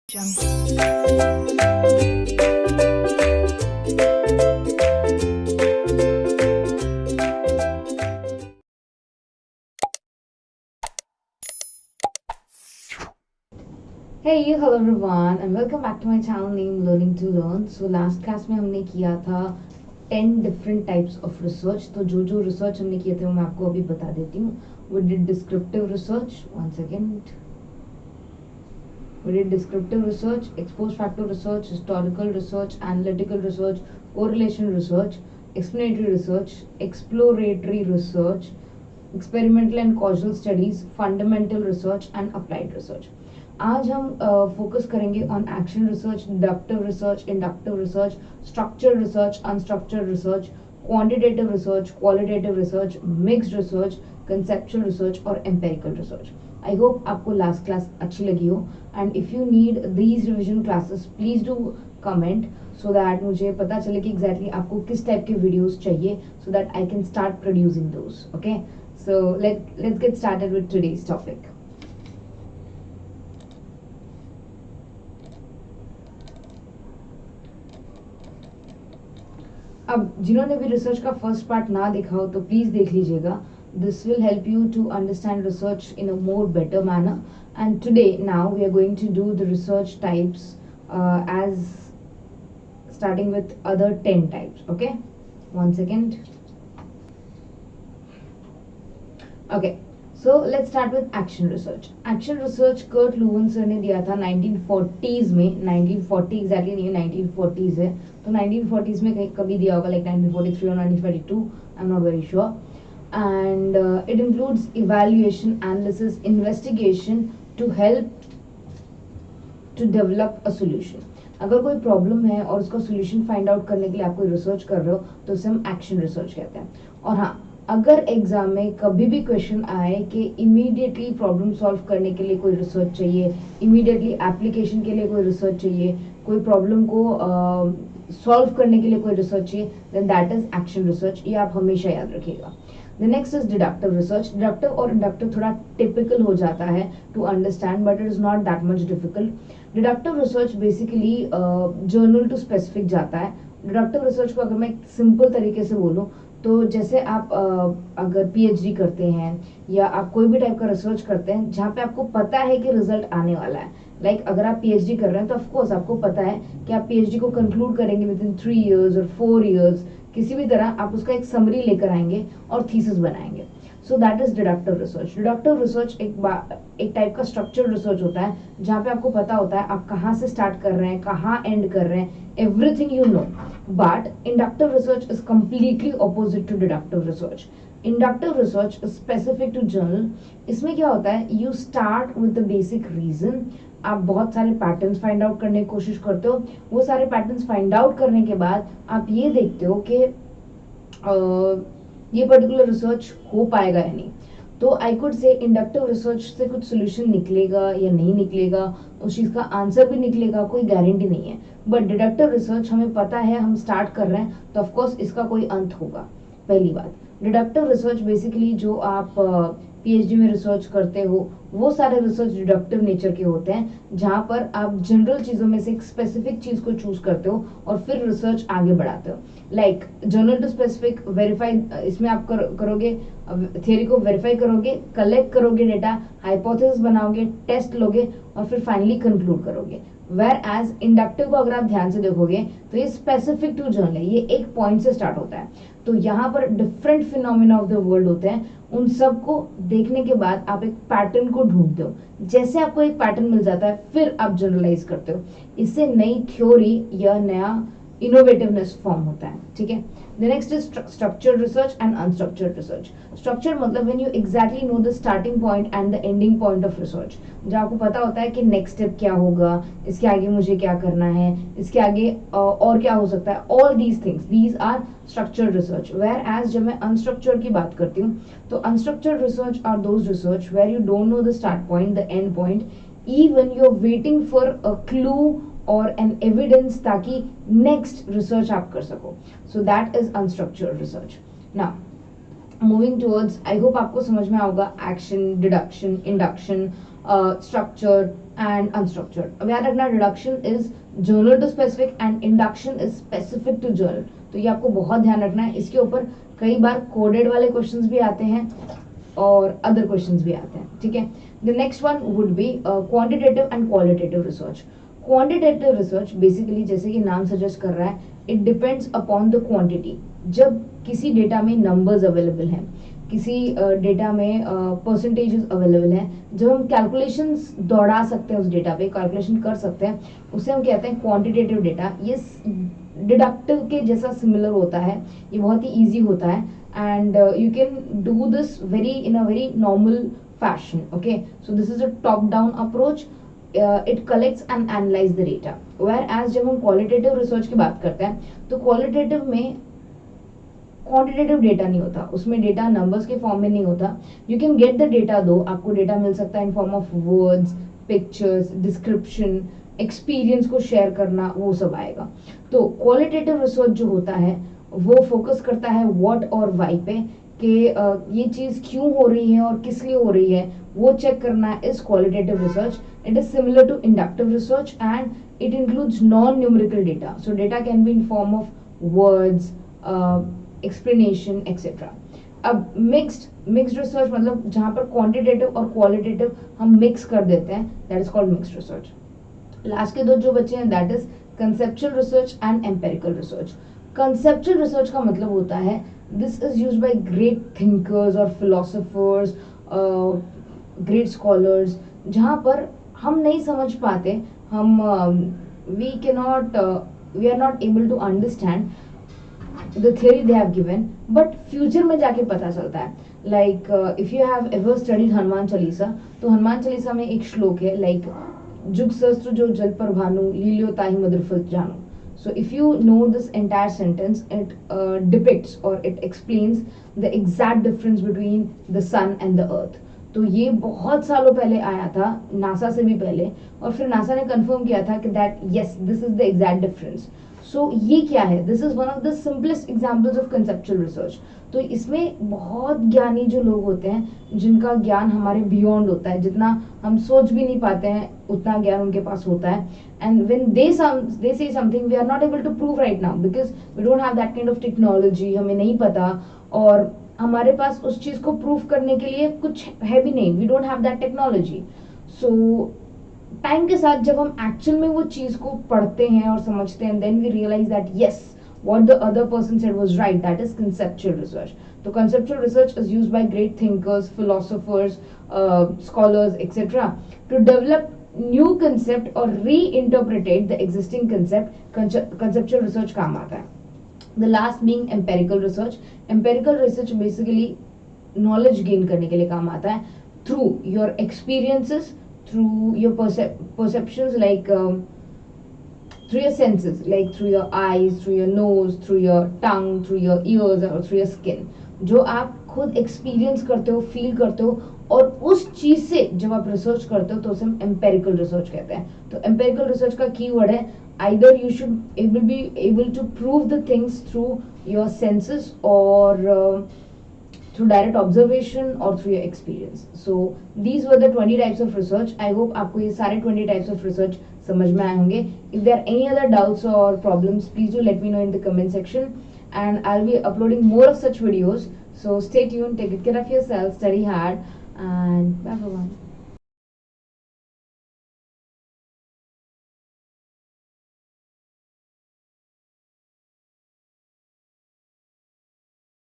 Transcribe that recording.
Hey, hello everyone and welcome back to my channel named Learning to Learn. So last class में हमने किया था 10 different types of research. तो जो research हमने किए थे वो मैं आपको अभी बता देती हूँ. We did descriptive research. One second. We did descriptive research, ex post facto research, historical research, analytical research, correlation research, explanatory research, exploratory research, experimental and causal studies, fundamental research and applied research. आज हम focus करेंगे on action research, deductive research, inductive research, structure research, unstructured research, quantitative research, qualitative research, mixed research, conceptual research और empirical research. आई hope आपको last class अच्छी लगी हो and if you need these revision classes please do comment so that मुझे पता चले कि exactly आपको किस टाइप के वीडियोस चाहिए so that I can start producing those. Okay, so let's get started with today's topic. अब जिन्होंने भी रिसर्च का फर्स्ट पार्ट ना देखा हो तो प्लीज देख लीजिएगा. This will help you to understand research in a more better manner. And today, now we are going to do the research types as starting with other 10 types. Okay, one second. Okay, so let's start with action research. Action research Kurt Lewin sir ने दिया था 1940s में. 1940 exactly नहीं है, 1940s है. तो 1940s में कभी दिया होगा, like 1943 or 1942, I'm not very sure. And it includes evaluation, analysis, investigation to help to develop a solution. अगर कोई प्रॉब्लम है और उसका सोल्यूशन फाइंड आउट करने के लिए आप कोई रिसर्च कर रहे हो तो उसे हम एक्शन रिसर्च कहते हैं. और हाँ, अगर एग्जाम में कभी भी क्वेश्चन आए कि इमीडिएटली प्रॉब्लम सॉल्व करने के लिए कोई रिसर्च चाहिए, इमीडिएटली एप्लीकेशन के लिए कोई रिसर्च चाहिए, कोई प्रॉब्लम को सॉल्व करने के लिए कोई रिसर्च चाहिए, then that is action research. ये आप हमेशा याद रखिएगा. The next is deductive research. Deductive और inductive थोड़ा typical हो जाता है to understand, but it is not that much difficult. Deductive research basically journal to specific जाता है. Deductive research को अगर मैं simple तरीके से बोलूँ तो जैसे आप अगर PhD करते हैं या आप कोई भी टाइप का रिसर्च करते हैं जहाँ पे आपको पता है कि रिजल्ट आने वाला है. लाइक अगर आप PhD कर रहे हैं तो ऑफकोर्स आपको पता है कि आप PhD को कंक्लूड करेंगे विद इन 3 years और 4 years. किसी भी तरह आप उसका एक समरी लेकर आएंगे और थीसिस बनाएंगे. सो that is deductive research. Deductive research एक टाइप का स्ट्रक्चर्ड रिसर्च होता है जहाँ पे आपको पता होता है आप कहाँ से स्टार्ट कर रहे हैं, कहाँ एंड कर रहे हैं, everything you know. But inductive research is completely opposite to deductive research. Inductive research is specific to general. इसमें क्या होता है, you start with the basic reason. आप बहुत सारे पैटर्न्स फाइंड आउट करने की कोशिश करते हो. वो सारे पैटर्न्स फाइंड आउट करने के बाद आप ये देखते हो कि ये पर्टिकुलर रिसर्च हो पाएगा या नहीं. तो I could say inductive research से कुछ सोल्यूशन निकलेगा या नहीं निकलेगा, उस चीज का आंसर भी निकलेगा, कोई गारंटी नहीं है. बट डिडक्टिव रिसर्च हमें पता है, हम स्टार्ट कर रहे हैं तो ऑफकोर्स इसका कोई अंत होगा. पहली बात, डिडक्टिव रिसर्च बेसिकली जो आप PhD में रिसर्च करते हो वो सारे रिसर्च डिडक्टिव नेचर के होते हैं जहां पर आप जनरल चीजों में से एक स्पेसिफिक चीज को चूज करते हो और फिर रिसर्च आगे बढ़ाते हो. Like general to specific verify, इसमें आप करोगे थियरी को वेरीफाई करोगे, कलेक्ट करोगे डेटा, हाइपोथेसिस बनाओगे, टेस्ट लोगे और फिर फाइनली कंक्लूड करोगे. वेर एज इंडक्टिव को अगर आप ध्यान से देखोगे तो ये स्पेसिफिक टू जर्नल है, ये एक पॉइंट से स्टार्ट होता है. तो यहाँ पर different phenomena of the world होते हैं. उन सबको देखने के बाद आप एक पैटर्न को ढूंढते हो. जैसे आपको एक पैटर्न मिल जाता है फिर आप जनरलाइज करते हो. इससे नई थ्योरी या नया इनोवेटिवनेस फॉर्म होता है. ठीक है. The next is structured research and unstructured research. Structured मतलब when you exactly know the starting point and the ending point of research. जहाँ आपको पता होता है कि next step क्या होगा, इसके आगे मुझे क्या करना है, इसके आगे और क्या हो सकता है. All these things, these are structured research. Whereas जब मैं unstructured की बात करती हूँ तो unstructured research are those research where you don't know the start point, the end point, even you're waiting for a clue और एन एविडेंस ताकि next research आप कर सको. So that is unstructured research. Now moving towards, I hope आपको समझ में आएगा action, deduction, induction, structured and unstructured. अब याद रखना deduction is general to specific and induction is specific to general. तो ये आपको बहुत ध्यान रखना है. इसके ऊपर कई बार कोडेड वाले क्वेश्चंस भी आते हैं और अदर क्वेश्चंस भी आते हैं. ठीक है. The next one would be quantitative and qualitative research. Quantitative research basically जैसे कि नाम सजेस्ट कर रहा है, it depends upon the quantity. जब किसी डेटा में नंबर्स अवेलेबल हैं, किसी डेटा में परसेंटेजेस अवेलेबल हैं, जब हम कैलकुलेशंस दौड़ा सकते हैं उस डेटा पे, कैलकुलेशन कर सकते हैं, उसे हम कहते हैं क्वांटिटेटिव डेटा. ये डिडक्टिव के जैसा सिमिलर होता है, ये बहुत ही ईजी होता है and you can do this very in a very normal fashion. Okay, so this is a top down approach. It collects and analyse the data. Whereas जब हम क्वालिटेटिव रिसर्च की बात करते हैं तो क्वालिटेटिव में क्वांटिटेटिव डेटा नहीं होता, उसमें डेटा नंबर्स के फॉर्म में नहीं होता. You can get the data दो, आपको डेटा मिल सकता है इन form of words, pictures, description, experience को शेयर करना, वो सब आएगा. तो क्वालिटेटिव रिसर्च जो होता है वो फोकस करता है व्हाट और व्हाई पे, कि ये चीज क्यों हो रही है और किस लिए हो रही है, वो चेक करना is qualitative research. It is similar to inductive research and it includes non numerical data. So data can be in form of words, explanation etcetera. अब मिक्स्ड रिसर्च मतलब जहां पर क्वांटिटेटिव और क्वालिटेटिव हम मिक्स कर देते हैं, that is called mixed research. Last के दो जो बचे हैं that is conceptual research and empirical research. Conceptual research का मतलब होता है this is used by great thinkers और फिलोसोफर्स, ग्रेट स्कॉलर्स, जहां पर हम नहीं समझ पाते, हम we are not able to understand the theory they have given, but future में जाके पता चलता है. like if you have ever studied Hanuman Chalisa, तो हनुमान चालीसा में एक श्लोक है like जुग सहस्त्र जो जल पर भानु लील्यो ताहि मधुर फल जानू. so if you know this entire sentence, it depicts or it explains the exact difference between the sun and the earth. तो ये बहुत सालों पहले आया था, नासा से भी पहले, और फिर नासा ने कंफर्म किया था कि that yes this is the exact difference. So ये क्या है? This is one of the simplest examples of conceptual research. तो इसमें बहुत ज्ञानी जो लोग होते हैं, जिनका ज्ञान हमारे बियॉन्ड होता है, जितना हम सोच भी नहीं पाते हैं उतना ज्ञान उनके पास होता है. And when they say something we are not able to prove right now because we don't have that kind of technology, हमें नहीं पता और हमारे पास उस चीज को प्रूव करने के लिए कुछ है भी नहीं, we don't have that technology. So time के साथ जब हम एक्चुअल में वो चीज को पढ़ते हैं और समझते हैं, then we realise that yes what the other person said was right. That is conceptual research. So conceptual research is used by great thinkers, philosophers, scholars, etc. to develop new concept or reinterpret the existing concept. Conceptual research काम आता है. The last being empirical research. Empirical research basically knowledge gain करने के लिए काम आता है through your experiences, through your perceptions, like through your senses, like through your eyes, through your nose, through your tongue, through your ears or through your skin. जो आप खुद experience करते हो, फील करते हो, और उस चीज से जब आप रिसर्च करते हो तो उसे हम एम्पेरिकल रिसर्च कहते हैं. तो एम्पेरिकल रिसर्च का कीवर्ड है either you should be able to prove the things through your senses or through direct observation or through your experience. So these were the 20 types of research. I hope आपको ये सारे 20 types of research समझ में आए होंगे. If there are any other doubts or problems, please do let me know in the comment section, and I'll be uploading more of such videos. So stay tuned, take good care of yourself, study hard, and bye everyone.